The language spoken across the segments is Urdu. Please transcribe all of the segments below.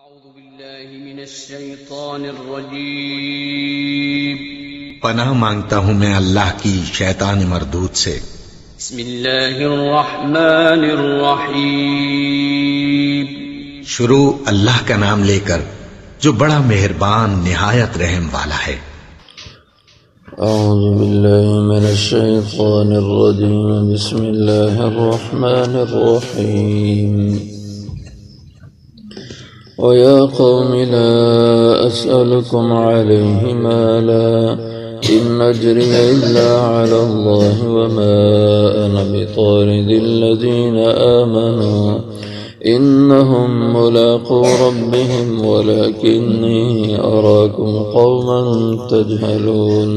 أعوذ بالله من الشيطان الرجيم پناہ مانگتا ہوں میں اللہ کی شیطان مردود سے۔ بسم الله الرحمن الرحيم شروع اللہ کا نام لے کر جو بڑا مہربان نہایت رحم والا ہے۔ أعوذ بالله من الشيطان الرجيم بسم الله الرحمن الرحيم ويا قوم لا أسألكم عليه مالا إن أجري إلا على الله وما أنا بطارد الذين آمنوا إنهم ملاقو ربهم ولكني أراكم قوما تجهلون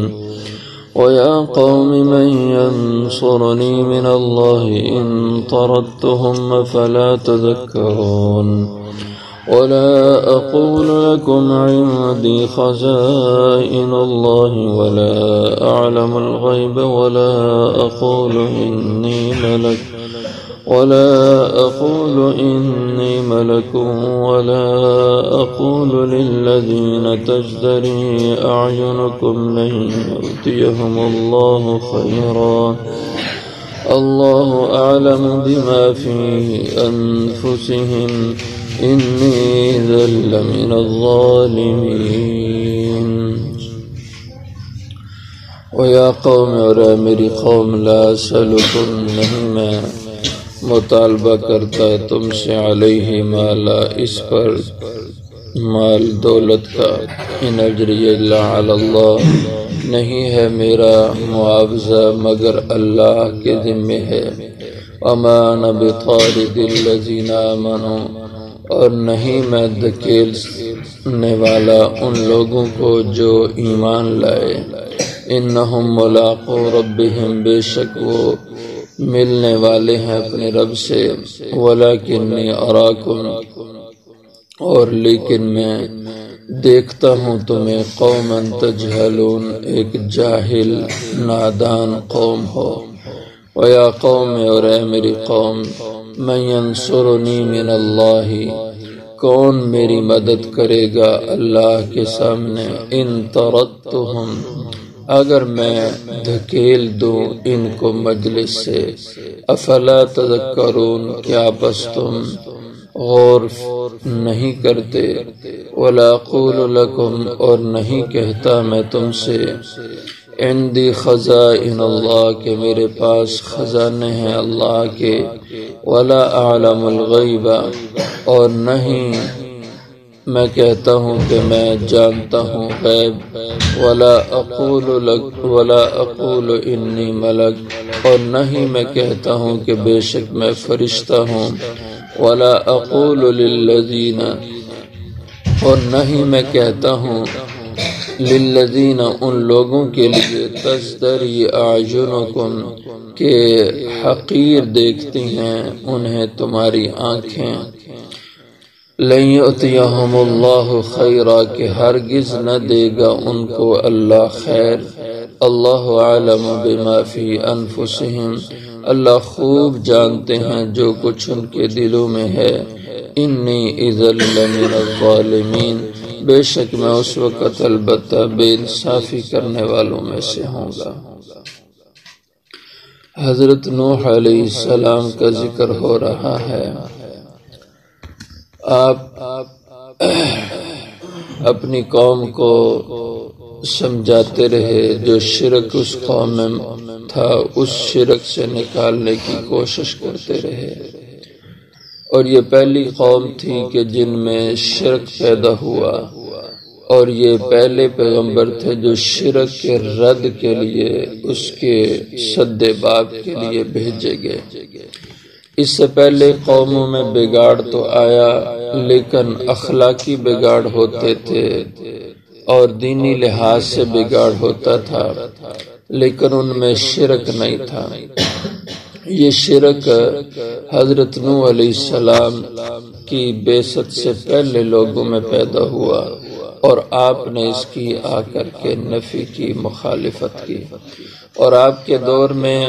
ويا قوم من ينصرني من الله إن طردتهم فلا تذكرون ولا أقول لكم عندي خزائن الله ولا أعلم الغيب ولا أقول إني ملك ولا أقول للذين تجتري أعينكم لن يؤتيهم الله خيرا الله أعلم بما في أنفسهم إني إذا لمن الظالمين ويا قوم اور میری قوم لا أسألكم نہیں میں مطالبہ کرتا تم سے علیہ مالا اس پر مال دولت کا ان اجری الا علی اللہ نہیں ہے میرا معاوضہ مگر اللہ کے ذمہ ہے وما انا بطارد الذین آمنوا اور نہیں میں دھکیلنے والا ان لوگوں کو جو ایمان لائے انہم ملاقو ربہم بے شک وہ ملنے والے ہیں اپنے رب سے ولیکنی اراکم اور لیکن میں دیکھتا ہوں تمہیں قوما تجہلون ایک جاہل نادان قوم ہو ویا قوم اور اے میری قوم من ینصرنی من اللہ کون میری مدد کرے گا اللہ کے سامنے ان طردتہم اگر میں دھکیل دوں ان کو مجلس سے افلا تذکرون کیا پس تم غور نہیں کرتے ولا اقول لکم اور نہیں کہتا میں تم سے عندی خزائن اللہ کہ میرے پاس خزانے ہیں اللہ کے ولا اعلم الغیب اور نہیں میں کہتا ہوں کہ میں جانتا ہوں غیب ولا اقول انی ملک اور نہیں میں کہتا ہوں کہ بے شک میں فرشتہ ہوں ولا اقول للذین اور نہیں میں کہتا ہوں للذین ان لوگوں کے لیے تزدری اعینکم کہ حقیر دیکھتی ہیں انہیں تمہاری آنکھیں لن یؤتیہم اللہ خیرا کہ ہرگز نہ دے گا ان کو اللہ خیر اللہ عالم بما فی انفسہم اللہ خوب جانتے ہیں جو کچھ ان کے دلوں میں ہے انی اذا لمن الظالمین بے شک میں اس وقت البتہ بے انصافی کرنے والوں میں سے ہوں گا۔ حضرت نوح علیہ السلام کا ذکر ہو رہا ہے۔ آپ اپنی قوم کو سمجھاتے رہے جو شرک اس قوم میں تھا اس شرک سے نکالنے کی کوشش کرتے رہے اور یہ پہلی قوم تھی کہ جن میں شرک پیدا ہوا اور یہ پہلے پیغمبر تھے جو شرک کے رد کے لیے اس کے سد باب کے لیے بھیجے گئے۔ اس سے پہلے قوموں میں بگاڑ تو آیا لیکن اخلاقی بگاڑ ہوتے تھے اور دینی لحاظ سے بگاڑ ہوتا تھا لیکن ان میں شرک نہیں تھا۔ یہ شرک حضرت نوح علیہ السلام کی بعثت سے پہلے لوگوں میں پیدا ہوا اور آپ نے اس کی آ کر کے نفی کی مخالفت کی اور آپ کے دور میں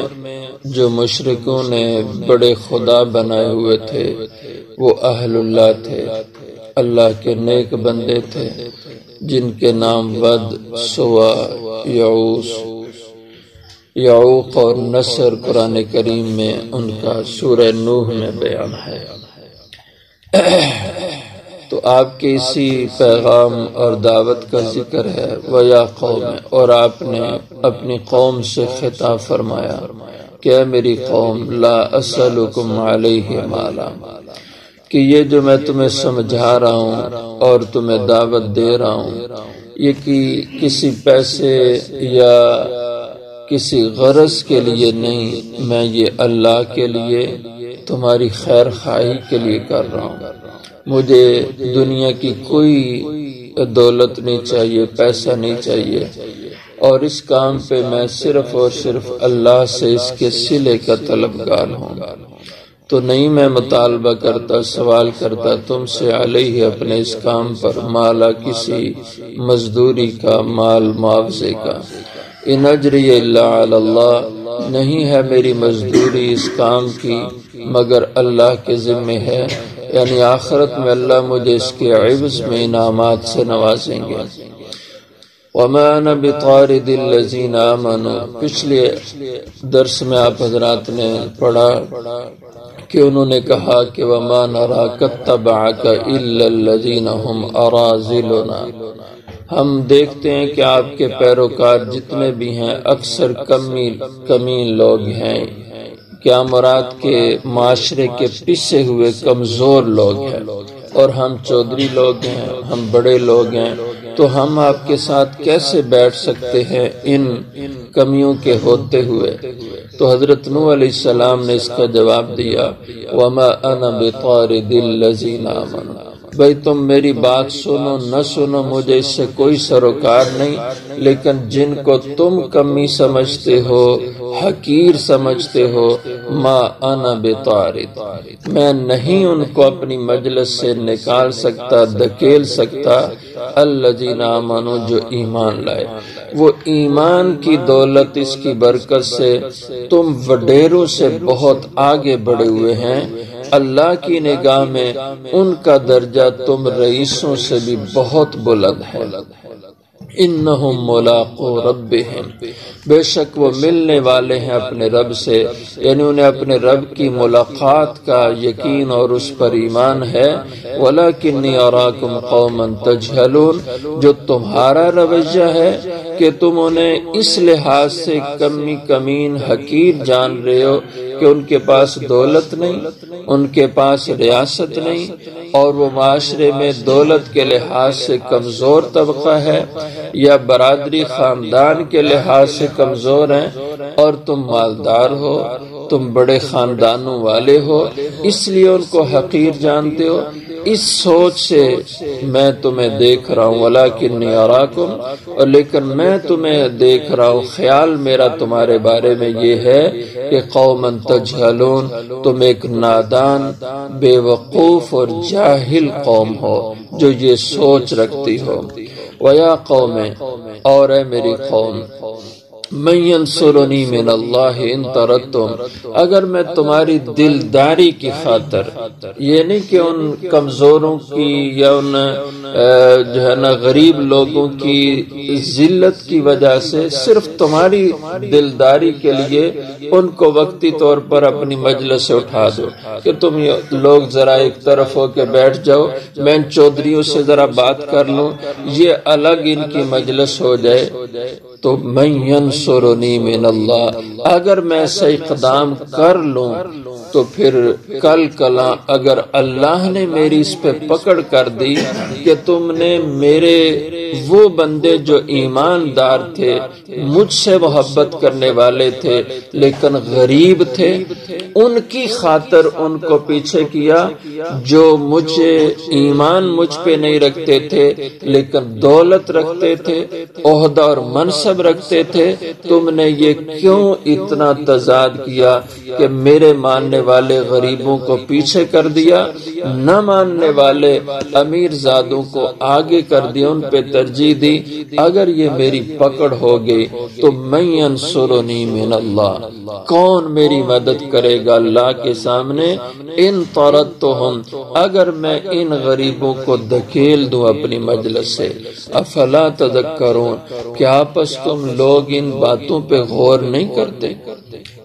جو مشرکوں نے بڑے خدا بنائے ہوئے تھے وہ اہل اللہ تھے اللہ کے نیک بندے تھے جن کے نام ود، سوا، یعوس، یعوق اور نصر قرآن کریم میں ان کا سورہ نوح میں بیان ہے۔ تو آپ کے اسی پیغام اور دعوت کا ذکر ہے وَيَا قَوْمِ، اور آپ نے اپنی قوم سے خطاب فرمایا کہ اے میری قوم لا اسألکم علیہ مالا، کہ یہ جو میں تمہیں سمجھا رہا ہوں اور تمہیں دعوت دے رہا ہوں یہ کسی پیسے یا کسی غرض کے لیے نہیں، میں یہ اللہ کے لیے تمہاری خیر خواہی کے لیے کر رہا ہوں۔ مجھے دنیا کی کوئی دولت نہیں چاہیے، پیسہ نہیں چاہیے، اور اس کام پہ میں صرف اور صرف اللہ سے اس کے صلے کا طلبگار ہوں۔ تو نہیں میں مطالبہ کرتا، سوال کرتا تم سے علیہ اپنے اس کام پر مالا، کسی مزدوری کا، مال معاوضے کا۔ ان اجری الا علی اللہ، نہیں ہے میری مزدوری اس کام کی مگر اللہ کے ذمے ہے، یعنی آخرت میں اللہ مجھے اس کے عوض میں انعامات سے نوازیں گے۔ وما انا بطارد الذین آمنوا، پچھلے درس میں آپ حضرات نے پڑھا کہ انہوں نے کہا کہ وما نراک اتبعک الا الذین هم اراذلنا، ہم دیکھتے ہیں کہ آپ کے پیروکار جتنے بھی ہیں اکثر کمین لوگ ہیں، کیا مراد کے معاشرے کے پسے ہوئے کمزور لوگ ہیں، اور ہم چودھری لوگ ہیں، ہم بڑے لوگ ہیں، تو ہم آپ کے ساتھ کیسے بیٹھ سکتے ہیں ان کمیوں کے ہوتے ہوئے؟ تو حضرت نوح علیہ السلام نے اس کا جواب دیا وما انا بطارد الذین آمنوا، بھئی تم میری بات سنو نہ سنو مجھے اس سے کوئی سروکار نہیں، لیکن جن کو تم کمی سمجھتے ہو، حقیر سمجھتے ہو، ما انا بطارد، میں نہیں ان کو اپنی مجلس سے نکال سکتا، دھکیل سکتا، الذین آمنوا، جو ایمان لائے۔ وہ ایمان کی دولت، اس کی برکت سے تم وڈیروں سے بہت آگے بڑھے ہوئے ہیں، اللہ کی نگاہ میں ان کا درجہ تم رئیسوں سے بھی بہت بلند ہے۔ انہم ملاقو ربہم، بے شک وہ ملنے والے ہیں اپنے رب سے، یعنی انہیں اپنے رب کی ملاقات کا یقین اور اس پر ایمان ہے۔ ولیکنی اراکم قوما تجہلون، جو تمہارا رویہ ہے کہ تم انہیں اس لحاظ سے کمین حقیر جان رہے ہو کہ ان کے پاس دولت نہیں، ان کے پاس ریاست نہیں، اور وہ معاشرے میں دولت کے لحاظ سے کمزور طبقہ ہے یا برادری خاندان کے لحاظ سے کمزور ہیں، اور تم مالدار ہو، تم بڑے خاندانوں والے ہو، اس لیے ان کو حقیر جانتے ہو۔ اس سوچ سے میں تمہیں دیکھ رہا ہوں، ولیکنی اراکم، اور لیکن میں تمہیں دیکھ رہا ہوں، خیال میرا تمہارے بارے میں یہ ہے کہ قوما تجہلون، تم ایک نادان، بے وقوف اور جاہل قوم ہو جو یہ سوچ رکھتی ہو۔ وَيَا قَوْمِ، اور اے میری قوم، من ینصرنی من اللہ ان طردتم، اگر میں تمہاری دلداری کی خاطر، یہ نہیں کہ ان کمزوروں کی یا ان جو ہے نا غریب لوگوں کی ذلت کی وجہ سے، صرف تمہاری دلداری کے لیے ان کو وقتی طور پر اپنی مجلس سے اٹھا دو کہ تم لوگ ذرا ایک طرف ہو کے بیٹھ جاؤ، میں ان چودھریوں سے ذرا بات کر لوں، یہ الگ ان کی مجلس ہو جائے، تو من ینصرنی من اللہ، اگر میں ایسا اقدام کر لوں تو پھر کل کلا اگر اللہ نے میری اس پہ پکڑ کر دی کہ تم نے میرے وہ بندے جو ایماندار تھے، مجھ سے محبت کرنے والے تھے لیکن غریب تھے، ان کی خاطر ان کو پیچھے کیا، جو مجھے ایمان مجھ پہ نہیں رکھتے تھے لیکن دولت رکھتے تھے، عہدہ اور منصب منصب رکھتے تھے، تم نے یہ کیوں اتنا تضاد کیا کہ میرے ماننے والے غریبوں کو پیچھے کر دیا، نہ ماننے والے امیر زادوں کو آگے کر دیا، ان پہ ترجیح دی؟ اگر یہ میری پکڑ ہو گئی تو من ینصرنی من اللہ، کون میری مدد کرے گا اللہ کے سامنے؟ ان طردتہم، اگر میں ان غریبوں کو دھکیل دوں اپنی مجلس سے، افلا تذکرون، کیا پس تم لوگ ان باتوں پہ غور نہیں کرتے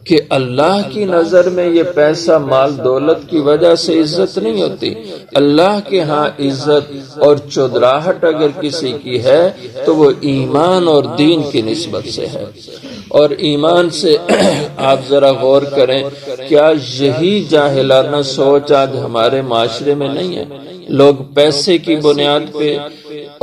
کہ اللہ کی نظر میں یہ پیسہ مال دولت کی وجہ سے عزت نہیں ہوتی؟ اللہ کے ہاں عزت اور چودراہٹ اگر کسی کی ہے تو وہ ایمان اور دین کی نسبت سے ہے۔ اور ایمان سے آپ ذرا غور کریں، کیا یہی جاہلانہ سوچ آج ہمارے معاشرے میں نہیں ہے؟ لوگ پیسے کی بنیاد پہ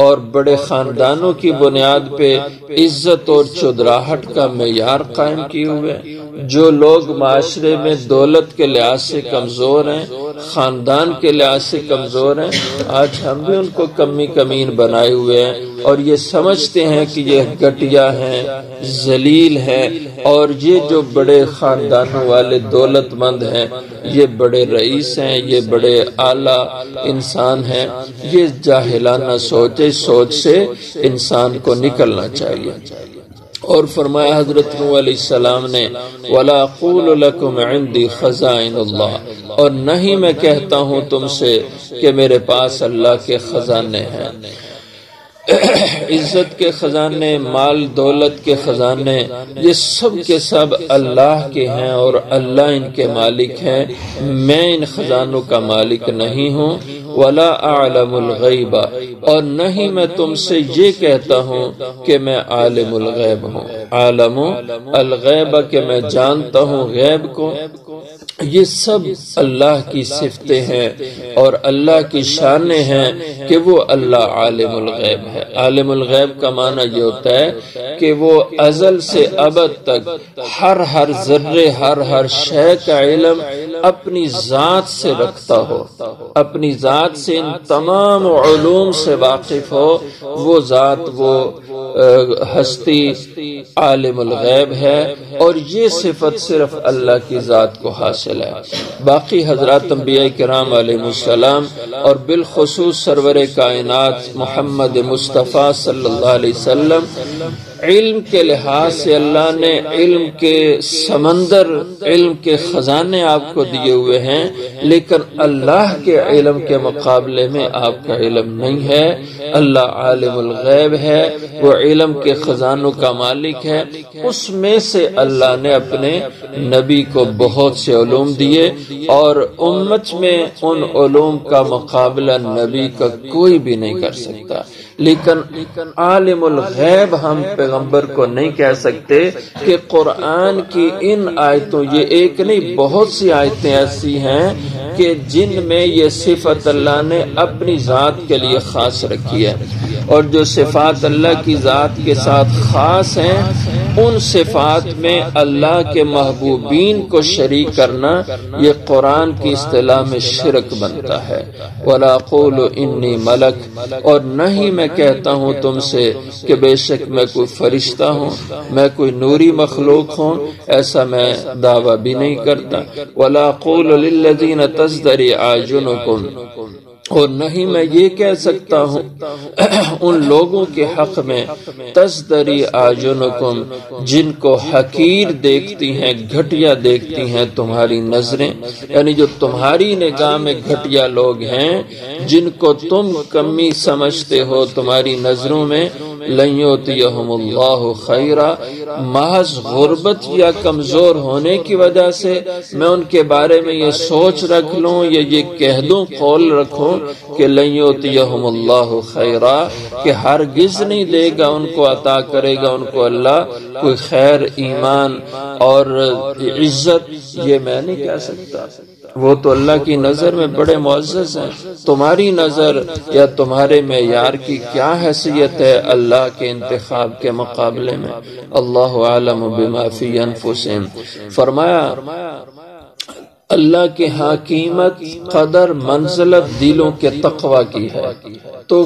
اور بڑے خاندانوں کی بنیاد پہ عزت اور چودراہٹ کا معیار قائم کیے ہوئے ہیں۔ جو لوگ معاشرے میں دولت کے لحاظ سے کمزور ہیں، خاندان کے لحاظ سے کمزور ہیں، آج ہم بھی ان کو کمی کمین بنائے ہوئے ہیں اور یہ سمجھتے ہیں کہ یہ گھٹیا ہیں، ذلیل ہیں، اور یہ جو بڑے خاندانوں والے دولت مند ہیں یہ بڑے رئیس ہیں، یہ بڑے اعلیٰ انسان ہیں۔ یہ جاہلانہ سوچ سے انسان کو نکلنا چاہیے۔ اور فرمایا حضرت نوح علیہ السلام نے، وَلَا أَقُولُ لَكُمْ عِنْدِي خَزَائِنُ اللَّهِ، اور نہیں میں کہتا ہوں تم سے کہ میرے پاس اللہ کے خزانے ہیں۔ عزت کے خزانے، مال دولت کے خزانے، یہ سب کے سب اللہ کے ہیں اور اللہ ان کے مالک ہیں، میں ان خزانوں کا مالک نہیں ہوں۔ وَلَا أَعْلَمُ الْغَيْبَ، اور نہیں میں تم سے یہ کہتا ہوں کہ میں عالم الغیب ہوں، عالم الغیب کہ میں جانتا ہوں غیب کو۔ یہ سب اللہ کی صفتیں ہیں اور اللہ کی شانیں ہیں کہ وہ اللہ عالم الغیب ہے۔ عالم الغیب کا معنی یہ ہوتا ہے کہ وہ ازل سے ابد تک ہر ذرے ہر شے کا علم اپنی ذات سے رکھتا ہو، اپنی ذات سے ان تمام علوم سے واقف ہو۔ وہ ذات، وہ ہستی عالم الغیب ہے، اور یہ صفت صرف اللہ کی ذات کو حاصل ہے۔ باقی حضرات انبیاء کرام علیہ السلام اور بالخصوص سرور کائنات محمد مصطفیٰ صلی اللہ علیہ وسلم، علم کے لحاظ سے اللہ نے علم کے سمندر، علم کے خزانے آپ کو دیے ہوئے ہیں، لیکن اللہ کے علم کے مقابلے میں آپ کا علم نہیں ہے۔ اللہ عالم الغیب ہے، وہ علم کے خزانوں کا مالک ہے۔ اس میں سے اللہ نے اپنے نبی کو بہت سے علوم دیے، اور امت میں ان علوم کا مقابلہ نبی کا کوئی بھی نہیں کر سکتا۔ لیکن عالم الغیب ہم پیغمبر کو نہیں کہہ سکتے کہ قرآن کی ان آیتوں، یہ ایک نہیں بہت سی آیتیں ایسی ہیں کہ جن میں یہ صفت اللہ نے اپنی ذات کے لیے خاص رکھی ہے، اور جو صفات اللہ کی ذات کے ساتھ خاص ہیں ان صفات میں اللہ کے محبوبین کو شریک کرنا یہ قرآن کی اصطلاح میں شرک بنتا ہے۔ وَلَا أَقُولُ إِنِّي مَلَكٌ، اور نہیں میں کہتا ہوں تم سے کہ بے شک میں کوئی فرشتہ ہوں، میں کوئی نوری مخلوق ہوں، ایسا میں دعویٰ بھی نہیں کرتا۔ وَلَا أَقُولُ لِلَّذِينَ تَزْدَرِي أَعْيُنُكُمْ، اور نہیں میں یہ کہہ سکتا ہوں ان لوگوں کے حق میں تزدری اعینکم، جن کو حقیر دیکھتی ہیں، گھٹیا دیکھتی ہیں تمہاری نظریں، یعنی جو تمہاری نگاہ میں گھٹیا لوگ ہیں، جن کو تم کمی سمجھتے ہو تمہاری نظروں میں، لن یؤتیہم اللہ خیرا، محض غربت یا کمزور ہونے کی وجہ سے میں ان کے بارے میں یہ سوچ رکھ لوں یا یہ کہہ دوں، قول رکھوں کہ لن یؤتیہم اللہ خیرا، کہ ہرگز نہیں دے گا ان کو، عطا کرے گا ان کو اللہ کوئی خیر، ایمان اور عزت، یہ میں نہیں کہہ سکتا۔ وہ تو اللہ کی نظر میں بڑے معزز ہیں، تمہاری نظر یا تمہارے معیار کی کیا حیثیت ہے اللہ کے انتخاب کے مقابلے میں؟ اللہ عالم بما فی انفسہم۔ فرمایا اللہ کے ہاں قیمت، قدر، منزلت دلوں کے تقوی کی ہے۔ تو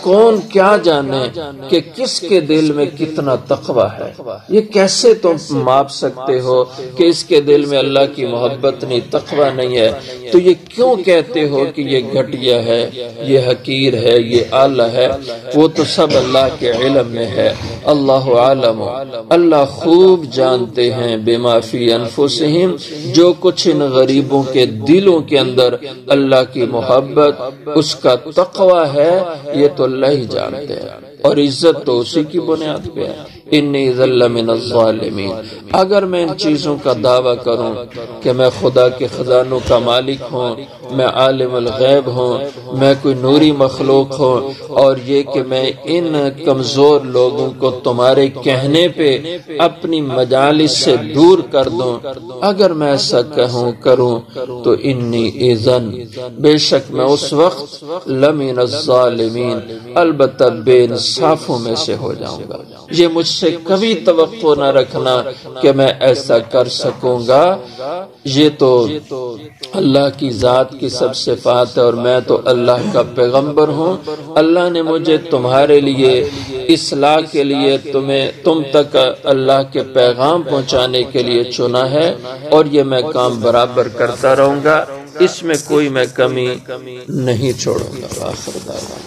کون کیا جانے کہ کس کے دل میں کتنا تقوی ہے؟ یہ کیسے تم ماپ سکتے ہو کہ اس کے دل میں اللہ کی محبت نہیں، تقوی نہیں ہے؟ تو یہ کیوں کہتے ہو کہ یہ گھٹیا ہے، یہ حقیر ہے، یہ اعلی ہے؟ وہ تو سب اللہ کے علم میں ہے۔ اللہ عالم، اللہ خوب جانتے ہیں بما فی انفسہم، جو کچھ ان غریبوں کے دلوں کے اندر اللہ کی محبت، اس کا تقوی ہے، یہ تو اللہ ہی جانتے ہیں، اور عزت تو اسی کی بنیاد پہ ہے۔ انی ذل من الظالمین، اگر میں ان چیزوں کا دعویٰ کروں کہ میں خدا کے خزانوں کا مالک ہوں، میں عالم الغیب ہوں، میں کوئی نوری مخلوق ہوں، اور یہ کہ میں ان کمزور لوگوں کو تمہارے کہنے پہ اپنی مجالس سے دور کر دوں، اگر میں ایسا کہوں کروں تو انی اذن، بے شک میں اس وقت لمن الظالمین، البتہ بے انصافوں میں سے ہو جاؤں گا۔ یہ مجھ سے کبھی توقع نہ رکھنا کہ میں ایسا کر سکوں گا، یہ تو اللہ کی ذات کی سب صفات ہے، اور میں تو اللہ کا پیغمبر ہوں۔ اللہ نے مجھے تمہارے لیے اصلاح کے لیے تم تک اللہ کے پیغام پہنچانے کے لیے چنا ہے، اور یہ میں کام برابر کرتا رہوں گا، اس میں کوئی میں کمی نہیں چھوڑوں گا۔ آخر دعوانا